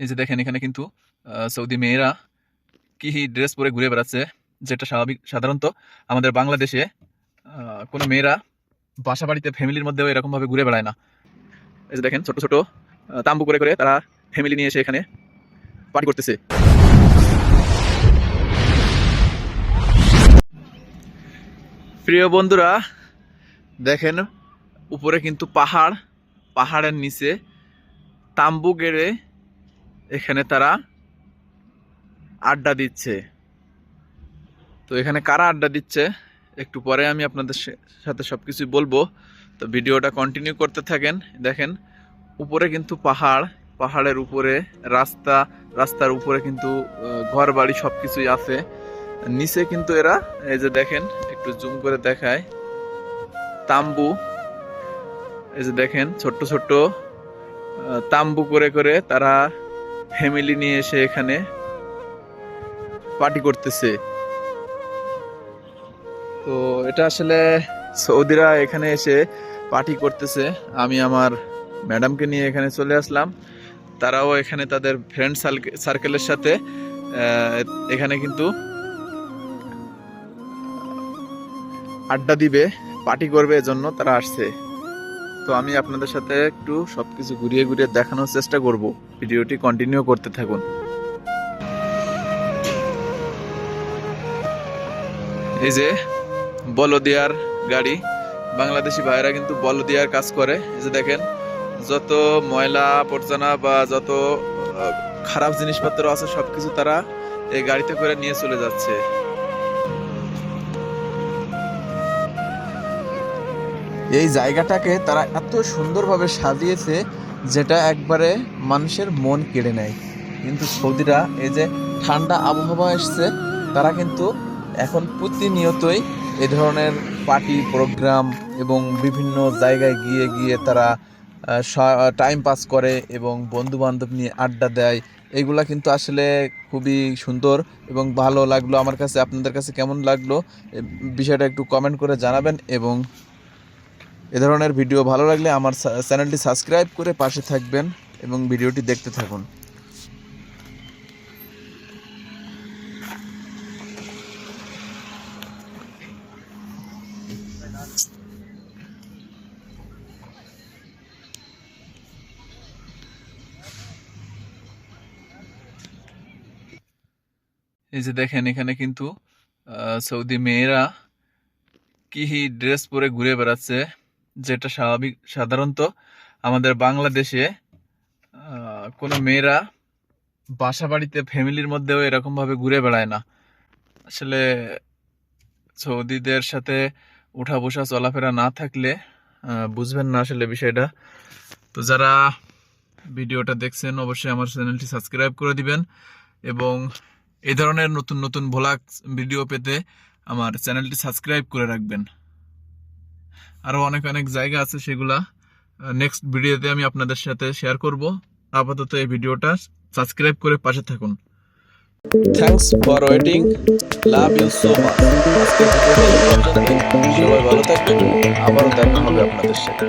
এই যে দেখেন এখানে কিন্তু সৌদি মেয়েরা কি ড্রেস পরে ঘুরে বেড়াচ্ছে, যেটা সাধারণত আমাদের বাংলাদেশে কোনো মেয়েরা বাসা বাড়িতে ফ্যামিলির মধ্যেও এরকম ভাবে ঘুরে বেড়ায় না। এই যে দেখেন ছোট ছোট তাম্বু করে করে তারা ফ্যামিলি নিয়ে এসে এখানে পার্টি করতেছে। প্রিয় বন্ধুরা, দেখেন উপরে কিন্তু পাহাড়, পাহাড়ের নিচে তাম্বু গেড়ে এখানে তারা আড্ডা দিচ্ছে। তো এখানে কারা আড্ডা দিচ্ছে একটু পরে আমি আপনাদের সাথে সবকিছু বলবো। তো ভিডিওটা কন্টিনিউ করতে থাকেন। দেখেন উপরে কিন্তু পাহাড়, পাহাড়ের উপরে রাস্তা, রাস্তার উপরে কিন্তু ঘর বাড়ি সবকিছুই আছে। নিচে কিন্তু এরা এই যে দেখেন একটু জুম করে দেখায় তাম্বু। এই যে দেখেন ছোট্ট ছোট্ট তাম্বু করে করে তারা ফ্যামিলি নিয়ে এসে এখানে পার্টি করতেছে। তো এটা আসলে সৌদিরা এখানে এসে পার্টি করতেছে। আমি আমার ম্যাডামকে নিয়ে এখানে চলে আসলাম। তারাও এখানে তাদের ফ্রেন্ড সার্কেলের সাথে এখানে কিন্তু আড্ডা দিবে, পার্টি করবে, এজন্য তারা আসছে। তো আমি আপনাদের সাথে একটু সবকিছু ঘুরিয়ে ঘুরিয়ে দেখানোর চেষ্টা করব। ভিডিওটি কন্টিনিউ করতে থাকুন। এই যে বলদিয়ার গাড়ি, বাংলাদেশি ভাইরা কিন্তু বলদিয়ার কাজ করে। এই যে দেখেন যত ময়লা আবর্জনা বা যত খারাপ জিনিসপত্র আছে সবকিছু তারা এই গাড়িতে করে নিয়ে চলে যাচ্ছে। এই জায়গাটাকে তারা এত সুন্দরভাবে সাজিয়েছে যেটা একবারে মানুষের মন কেড়ে নেয়। কিন্তু সৌদিরা এই যে ঠান্ডা আবহাওয়া এসছে, তারা কিন্তু এখন প্রতিনিয়তই এই ধরনের পার্টি প্রোগ্রাম এবং বিভিন্ন জায়গায় গিয়ে গিয়ে তারা টাইম পাস করে এবং বন্ধু বান্ধব নিয়ে আড্ডা দেয়। এইগুলা কিন্তু আসলে খুবই সুন্দর এবং ভালো লাগলো আমার কাছে। আপনাদের কাছে কেমন লাগলো বিষয়টা একটু কমেন্ট করে জানাবেন। এবং এ ধরনের ভিডিও ভালো লাগলে আমার চ্যানেলটি সাবস্ক্রাইব করে পাশে থাকবেন এবং ভিডিওটি দেখতে থাকুন। এই যে দেখেন এখানে কিন্তু সৌদি মেয়েরা কি ড্রেস পরে ঘুরে বেড়াচ্ছে, যেটা সাধারণত আমাদের বাংলাদেশে কোনো মেয়েরা বাসা বাড়িতে ফ্যামিলির মধ্যেও এরকম ভাবে ঘুরে বেড়ায় না। আসলে সৌদিদের সাথে উঠা বসা চলাফেরা না থাকলে বুঝবেন না আসলে বিষয়টা। তো যারা ভিডিওটা দেখছেন অবশ্যই আমার চ্যানেলটি সাবস্ক্রাইব করে দিবেন এবং এই ধরনের নতুন নতুন ভ্লগ ভিডিও পেতে আমার চ্যানেলটি সাবস্ক্রাইব করে রাখবেন। আরও অনেক অনেক জায়গা আছে, সেগুলা নেক্সট ভিডিওতে আমি আপনাদের সাথে শেয়ার করব। আপাতত এই ভিডিওটা সাবস্ক্রাইব করে পাশে থাকুন। Thanks for waiting, love you so much. সবাই ভালো থাকবেন, আবারও দেখা হবে আপনাদের সাথে।